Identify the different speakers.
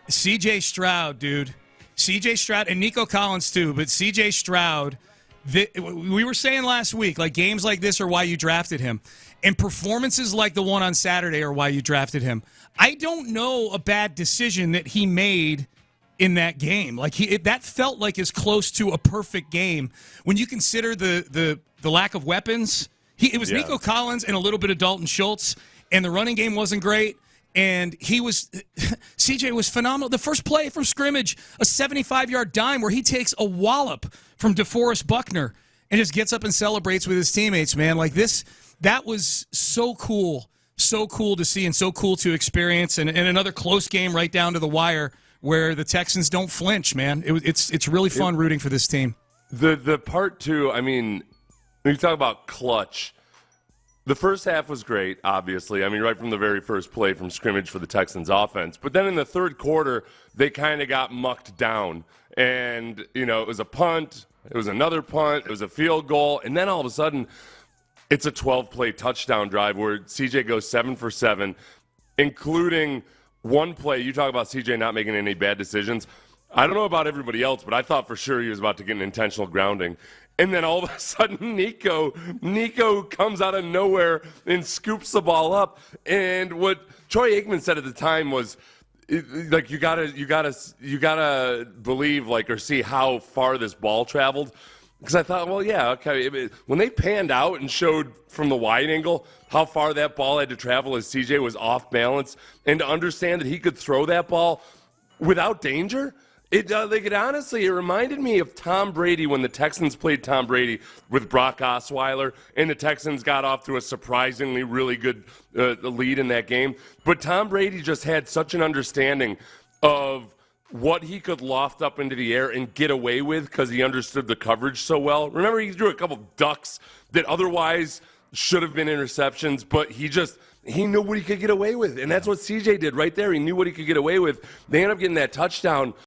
Speaker 1: C.J. Stroud, dude. C.J. Stroud and Nico Collins too, but C.J. Stroud, we were saying last week, like games like this are why you drafted him. And performances like the one on Saturday are why you drafted him. I don't know a bad decision that he made in that game. Like that felt like as close to a perfect game when you consider the lack of weapons. It was Nico Collins and a little bit of Dalton Schultz, and the running game wasn't great. And CJ was phenomenal. The first play from scrimmage, a 75-yard dime where he takes a wallop from DeForest Buckner and just gets up and celebrates with his teammates, man. Like that was so cool to see and so cool to experience. And another close game right down to the wire where the Texans don't flinch, man. It's really fun rooting for this team.
Speaker 2: The part two, I mean, when you talk about clutch, the first half was great, obviously. I mean, right from the very first play from scrimmage for the Texans offense. But then in the third quarter, they kind of got mucked down. And, it was a punt, it was another punt, it was a field goal, and then all of a sudden, it's a 12-play touchdown drive where CJ goes 7 for 7, including one play. You talk about CJ not making any bad decisions. I don't know about everybody else, but I thought for sure he was about to get an intentional grounding. And then all of a sudden, Nico comes out of nowhere and scoops the ball up. And what Troy Aikman said at the time was, like, you gotta believe, like, or see how far this ball traveled. Because I thought, well, yeah, okay. When they panned out and showed from the wide angle how far that ball had to travel as CJ was off balance, and to understand that he could throw that ball without danger. It reminded me of Tom Brady when the Texans played Tom Brady with Brock Osweiler, and the Texans got off to a surprisingly really good lead in that game. But Tom Brady just had such an understanding of what he could loft up into the air and get away with because he understood the coverage so well. Remember, he threw a couple ducks that otherwise should have been interceptions, but he knew what he could get away with, and that's what CJ did right there. He knew what he could get away with. They ended up getting that touchdown,